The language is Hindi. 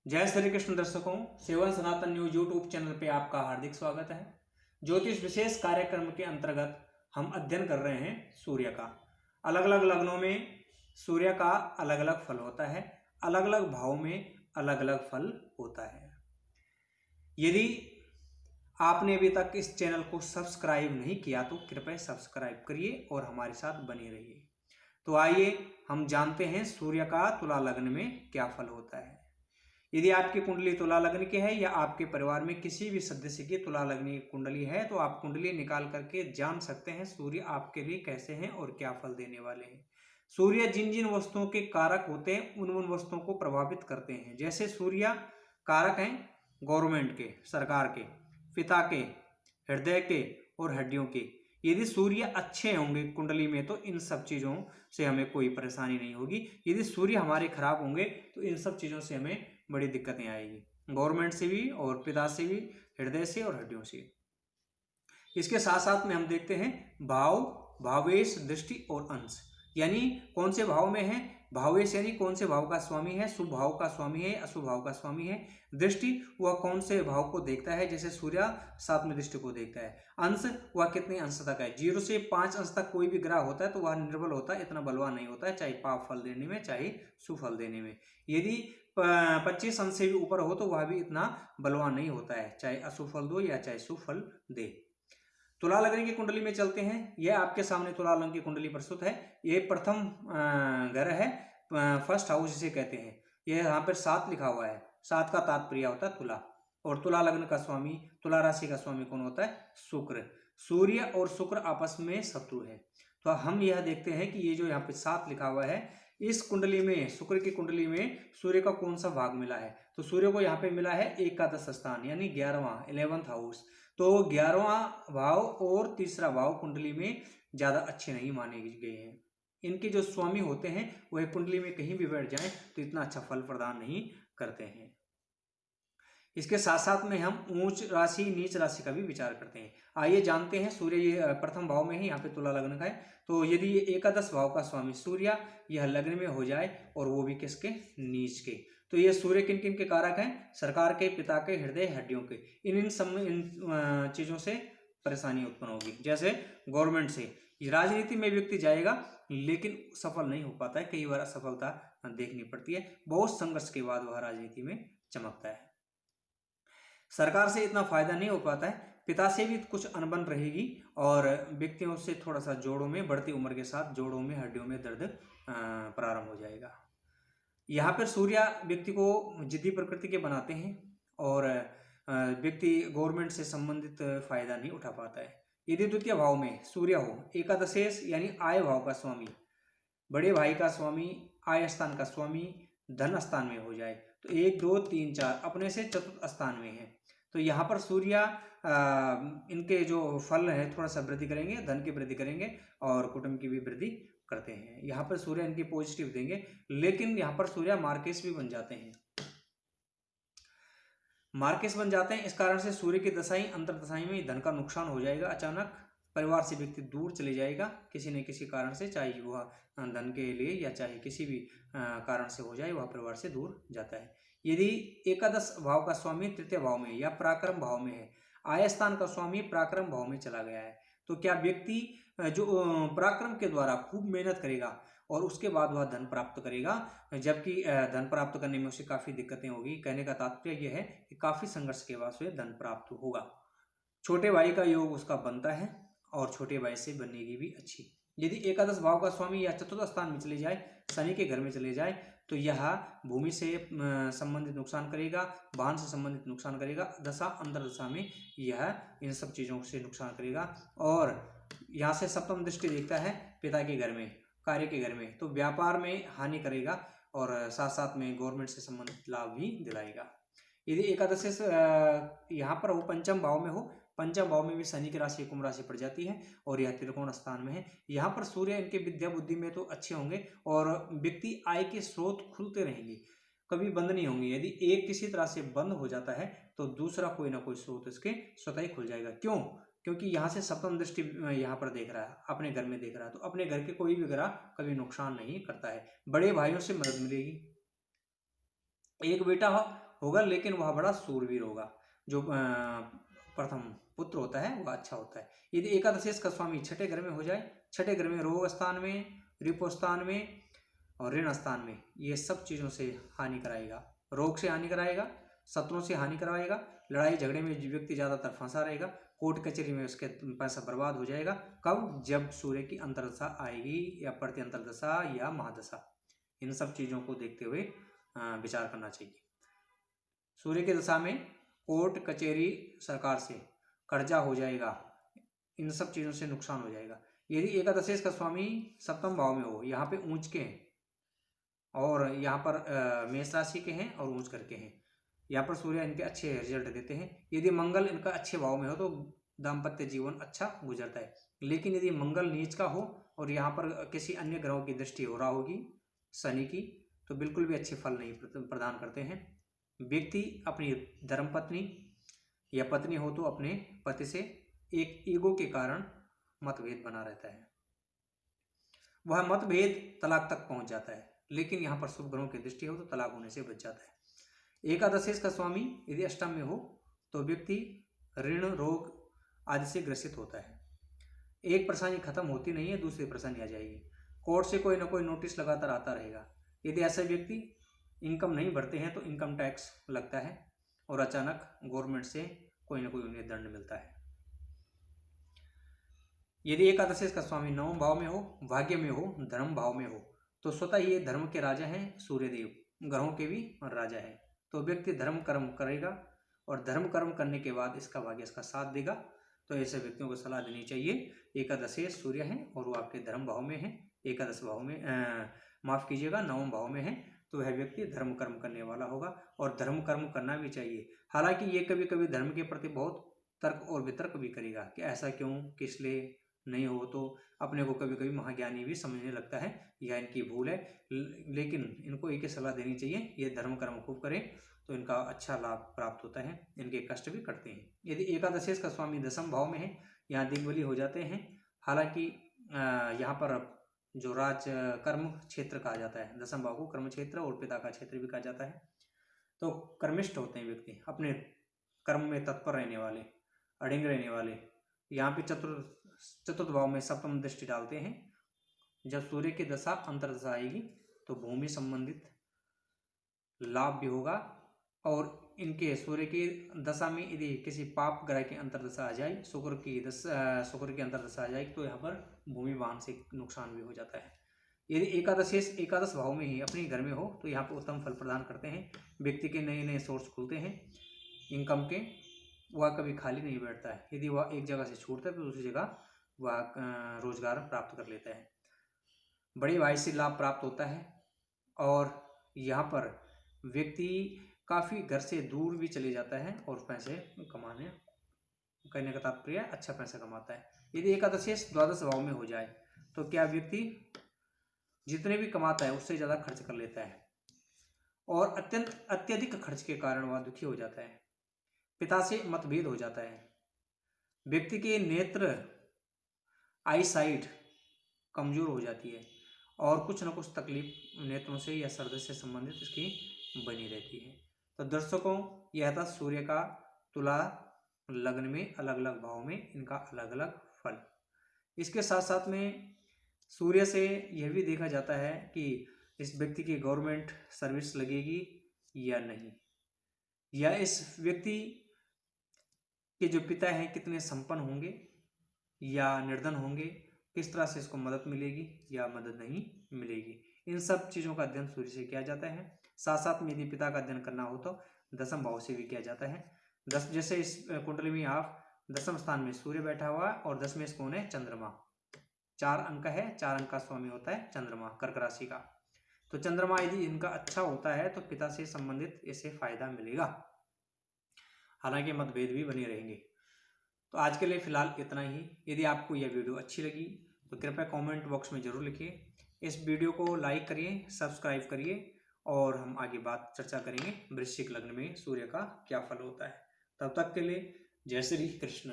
जय श्री कृष्ण दर्शकों, सेवन सनातन न्यूज यूट्यूब चैनल पे आपका हार्दिक स्वागत है। ज्योतिष विशेष कार्यक्रम के अंतर्गत हम अध्ययन कर रहे हैं सूर्य का। अलग अलग लग्नों में सूर्य का अलग अलग फल होता है, अलग अलग भाव में अलग अलग फल होता है। यदि आपने अभी तक इस चैनल को सब्सक्राइब नहीं किया तो कृपया सब्सक्राइब करिए और हमारे साथ बने रहिए। तो आइए हम जानते हैं सूर्य का तुला लग्न में क्या फल होता है। यदि आपकी कुंडली तुला लग्न की है या आपके परिवार में किसी भी सदस्य की तुला लग्न की कुंडली है तो आप कुंडली निकाल करके जान सकते हैं सूर्य आपके लिए कैसे हैं और क्या फल देने वाले हैं। सूर्य जिन जिन वस्तुओं के कारक होते हैं उन उन वस्तुओं को प्रभावित करते हैं। जैसे सूर्य कारक हैं गवर्नमेंट के, सरकार के, पिता के, हृदय के और हड्डियों के। यदि सूर्य अच्छे होंगे कुंडली में तो इन सब चीजों से हमें कोई परेशानी नहीं होगी। यदि सूर्य हमारे खराब होंगे तो इन सब चीजों से हमें बड़ी दिक्कतें आएगी, गवर्नमेंट से भी और पिता से भी, हृदय से और हड्डियों से। इसके साथ साथ में हम देखते हैं भाव, भावेश, दृष्टि और अंश, यानी कौन से भाव में है। भावेश यानी कौन से भाव का स्वामी है, शुभ भाव का स्वामी है, अशुभ भाव का स्वामी है। दृष्टि वह कौन से भाव को देखता है, जैसे सूर्य 7वें दृष्टि को देखता है। अंश वह कितने अंश तक है। 0 से 5 अंश तक कोई भी ग्रह होता है तो वह निर्बल होता है, इतना बलवान नहीं होता है, चाहे पाप फल देने में चाहे सुफल देने में। यदि 25 अंश से भी ऊपर हो तो वह भी इतना बलवान नहीं होता है, चाहे अशुभ फल दो या चाहे शुभ फल दे। तुला लग्न की कुंडली में चलते हैं। यह आपके सामने तुला लग्न की कुंडली प्रस्तुत है। ये प्रथम घर है, फर्स्ट हाउस जिसे कहते हैं। यह यहाँ पर 7 लिखा हुआ है। 7 का तात्पर्य होता है तुला, और तुला लग्न का स्वामी, तुला राशि का स्वामी कौन होता है, शुक्र। सूर्य और शुक्र आपस में शत्रु है। तो हम यह देखते हैं कि ये जो यहाँ पे 7 लिखा हुआ है, इस कुंडली में, शुक्र की कुंडली में सूर्य का कौन सा भाग मिला है। तो सूर्य को यहाँ पे मिला है एकादश स्थान, यानी 11वां, 11th हाउस। तो 11वां भाव और तीसरा भाव कुंडली में ज्यादा अच्छे नहीं माने गए हैं। इनके जो स्वामी होते हैं वह कुंडली में कहीं भी बैठ जाएं तो इतना अच्छा फल प्रदान नहीं करते हैं। इसके साथ साथ में हम ऊंच राशि, नीच राशि का भी विचार करते हैं। आइए जानते हैं। सूर्य ये प्रथम भाव में ही यहाँ पे तुला लग्न का है। तो यदि ये एकादश भाव का स्वामी सूर्य यह लग्न में हो जाए और वो भी किसके, नीच के, तो ये सूर्य किन किन के कारक हैं, सरकार के, पिता के, हृदय, हड्डियों के। इन चीजों से परेशानी उत्पन्न होगी। जैसे गवर्नमेंट से, राजनीति में व्यक्ति जाएगा लेकिन सफल नहीं हो पाता है, कई बार असफलता देखनी पड़ती है, बहुत संघर्ष के बाद वह राजनीति में चमकता है। सरकार से इतना फायदा नहीं हो पाता है, पिता से भी कुछ अनबन रहेगी और व्यक्तियों से थोड़ा सा जोड़ों में, बढ़ती उम्र के साथ जोड़ों में, हड्डियों में दर्द प्रारंभ हो जाएगा। यहाँ पर सूर्य व्यक्ति को जिद्दी प्रकृति के बनाते हैं और व्यक्ति गवर्नमेंट से संबंधित फायदा नहीं उठा पाता है। यदि द्वितीय भाव में सूर्य हो, एकादशेश यानी आय भाव का स्वामी, बड़े भाई का स्वामी, आय स्थान का स्वामी, धन स्थान में हो जाए तो 1, 2, 3, 4 अपने से चतुर्थ स्थान में है, तो यहाँ पर सूर्य इनके जो फल है थोड़ा सा वृद्धि करेंगे, धन की वृद्धि करेंगे और कुटुंब की भी वृद्धि करते हैं। यहाँ पर सूर्य इनकी पॉजिटिव देंगे, लेकिन यहाँ पर सूर्य मार्केस भी बन जाते हैं, मार्केस बन जाते हैं। इस कारण से सूर्य की दशाई, अंतर दशाई में धन का नुकसान हो जाएगा। अचानक परिवार से व्यक्ति दूर चले जाएगा किसी न किसी कारण से, चाहे वह धन के लिए या चाहे किसी भी कारण से हो जाए, वह परिवार से दूर जाता है। यदि एकादश भाव का स्वामी तृतीय भाव में या पराक्रम भाव में है, आय स्थान का स्वामी पराक्रम भाव में चला गया है, तो क्या व्यक्ति जो पराक्रम के द्वारा खूब मेहनत करेगा और उसके बाद वह धन प्राप्त करेगा, जबकि धन प्राप्त करने में उसे काफी दिक्कतें होगी। कहने का तात्पर्य यह है कि काफी संघर्ष के बाद उसे धन प्राप्त होगा। छोटे भाई का योग उसका बनता है और छोटे भाई से बनेगी भी अच्छी। यदि एकादश भाव का स्वामी या चतुर्थ स्थान में चले जाए, शनि के घर में चले जाए, तो यह भूमि से संबंधित नुकसान करेगा, वाहन से संबंधित नुकसान करेगा, दशा अंतर दशा में यह इन सब चीजों से नुकसान करेगा। और यहाँ से सप्तम दृष्टि देखता है पिता के घर में, कार्य के घर में, तो व्यापार में हानि करेगा और साथ साथ में गवर्नमेंट से संबंधित लाभ भी दिलाएगा। यदि एकादशी यहाँ पर हो, पंचम भाव में हो, पंचम भाव में भी शनि की राशि कुंभ राशि पड़ जाती है और यह त्रिकोण स्थान में है। यहाँ पर सूर्य इनके विद्या बुद्धि में तो अच्छे होंगे और व्यक्ति आय के स्रोत खुलते रहेंगे, कभी बंद नहीं होंगे। यदि एक किसी तरह से बंद हो जाता है तो दूसरा कोई ना कोई स्रोत इसके स्वतः ही खुल जाएगा। क्यों? क्योंकि यहाँ से सप्तम दृष्टि यहाँ पर देख रहा है, अपने घर में देख रहा है, तो अपने घर के कोई भी ग्रह कभी नुकसान नहीं करता है। बड़े भाइयों से मदद मिलेगी। एक बेटा हो होगा, लेकिन वह बड़ा शूरवीर होगा। जो प्रथम पुत्र होता है वह अच्छा होता है। यदि एकादशेष का स्वामी छठे घर में हो जाए, छठे घर में रोग स्थान में, रिपो स्थान में और ऋण स्थान में, ये सब चीज़ों से हानि कराएगा। रोग से हानि कराएगा, शत्रुओं से हानि कराएगा, लड़ाई झगड़े में व्यक्ति ज़्यादातर फंसा रहेगा, कोर्ट कचहरी में उसके पैसा बर्बाद हो जाएगा। कब? जब सूर्य की अंतर्दशा आएगी या प्रति अंतर्दशा या महादशा। इन सब चीज़ों को देखते हुए विचार करना चाहिए। सूर्य की दशा में कोर्ट कचहरी सरकार से कर्जा हो जाएगा, इन सब चीज़ों से नुकसान हो जाएगा। यदि एकादशेष का स्वामी सप्तम भाव में हो, यहाँ पे ऊंच के हैं और यहाँ पर मेष राशि के हैं और ऊंच करके हैं, यहाँ पर सूर्य इनके अच्छे रिजल्ट देते हैं। यदि मंगल इनका अच्छे भाव में हो तो दाम्पत्य जीवन अच्छा गुजरता है। लेकिन यदि मंगल नीच का हो और यहाँ पर किसी अन्य ग्रहों की दृष्टि हो रहा होगी शनि की, तो बिल्कुल भी अच्छे फल नहीं प्रदान करते हैं। व्यक्ति अपनी धर्मपत्नी या पत्नी हो तो अपने पति से एक ईगो के कारण मतभेद बना रहता है। वह मतभेद तलाक तक पहुंच जाता है, लेकिन यहाँ पर शुभ ग्रहों की दृष्टि हो तो तलाक होने से बच जाता है। एकादशेष का स्वामी यदि अष्टम में हो तो व्यक्ति ऋण रोग आदि से ग्रसित होता है। एक परेशानी खत्म होती नहीं है, दूसरी परेशानी आ जाएगी। कोर्ट से कोई ना कोई नोटिस लगातार आता रहेगा। यदि ऐसे व्यक्ति इनकम नहीं भरते हैं तो इनकम टैक्स लगता है और अचानक गवर्नमेंट से कोई ना कोई उन्हें दंड मिलता है। यदि एकादशेष का स्वामी नवम भाव में हो, भाग्य में हो, धर्म भाव में हो, तो स्वतः ये धर्म के राजा हैं सूर्यदेव, ग्रहों के भी राजा है। तो व्यक्ति धर्म कर्म करेगा और धर्म कर्म करने के बाद इसका भाग्य इसका साथ देगा। तो ऐसे व्यक्तियों को सलाह देनी चाहिए। एकादशेष सूर्य हैं और वो आपके धर्म भाव में है, एकादश भाव में माफ कीजिएगा नवम भाव में है, तो वह व्यक्ति धर्म कर्म करने वाला होगा और धर्म कर्म करना भी चाहिए। हालांकि ये कभी कभी धर्म के प्रति बहुत तर्क और वितर्क भी करेगा कि ऐसा क्यों, किस लिए नहीं हो, तो अपने को कभी कभी महाज्ञानी भी समझने लगता है यह इनकी भूल है। लेकिन इनको एक ही सलाह देनी चाहिए, ये धर्म कर्म खूब करें तो इनका अच्छा लाभ प्राप्त होता है, इनके कष्ट भी कटते हैं। यदि एकादशेष का स्वामी दशम भाव में है, यहाँ दिग्बली हो जाते हैं। हालांकि यहाँ पर जो राज कर्म क्षेत्र कहा जाता है, दशम भाव को कर्म क्षेत्र और पिता का क्षेत्र भी कहा जाता है। तो कर्मिष्ठ होते हैं व्यक्ति, अपने कर्म में तत्पर रहने वाले, अड़िंग रहने वाले। यहाँ पे चतुर्थ भाव में सप्तम दृष्टि डालते हैं। जब सूर्य की दशा अंतर्दशा आएगी तो भूमि संबंधित लाभ भी होगा और इनके सूर्य की दशा में यदि किसी पाप ग्रह की अंतर्दशा आ जाए, शुक्र की अंतर्दशा आ जाए, तो यहाँ पर भूमि वाहन से नुकसान भी हो जाता है। यदि एकादश भाव में ही अपने घर में हो तो यहाँ पर उत्तम फल प्रदान करते हैं। व्यक्ति के नए नए सोर्स खुलते हैं इनकम के, वह कभी खाली नहीं बैठता है। यदि वह एक जगह से छूटता है तो दूसरी जगह वह रोजगार प्राप्त कर लेता है। बड़ी भाई से लाभ प्राप्त होता है और यहाँ पर व्यक्ति काफ़ी घर से दूर भी चले जाता है और पैसे कमाने करने का तात्पर्य अच्छा पैसा कमाता है। यदि एकादशेष द्वादश भाव में हो जाए तो क्या व्यक्ति जितने भी कमाता है उससे ज़्यादा खर्च कर लेता है और अत्यधिक खर्च के कारण वह दुखी हो जाता है। पिता से मतभेद हो जाता है। व्यक्ति के नेत्र आई साइट कमजोर हो जाती है और कुछ न कुछ तकलीफ नेत्रों से या सर्दी से संबंधित इसकी बनी रहती है। तो दर्शकों, यह था सूर्य का तुला लग्न में अलग अलग भाव में इनका अलग अलग फल। इसके साथ साथ में सूर्य से यह भी देखा जाता है कि इस व्यक्ति की गवर्नमेंट सर्विस लगेगी या नहीं, या इस व्यक्ति के जो पिता हैं कितने संपन्न होंगे या निर्धन होंगे, किस तरह से इसको मदद मिलेगी या मदद नहीं मिलेगी। इन सब चीज़ों का अध्ययन सूर्य से किया जाता है। साथ साथ में यदि पिता का अध्ययन करना हो तो दशम भाव से भी किया जाता है। जैसे इस कुंडली में आप दशम स्थान में सूर्य बैठा हुआ है और 10वें कौन है? चंद्रमा। 4 अंक है, 4 अंक का स्वामी होता है चंद्रमा, कर्क राशि का। तो चंद्रमा यदि इनका अच्छा होता है तो पिता से संबंधित इसे फायदा मिलेगा, हालांकि मतभेद भी बने रहेंगे। तो आज के लिए फिलहाल इतना ही। यदि आपको यह वीडियो अच्छी लगी तो कृपया कमेंट बॉक्स में ज़रूर लिखिए। इस वीडियो को लाइक करिए, सब्सक्राइब करिए और हम आगे बात चर्चा करेंगे वृश्चिक लग्न में सूर्य का क्या फल होता है। तब तक के लिए जय श्री कृष्ण।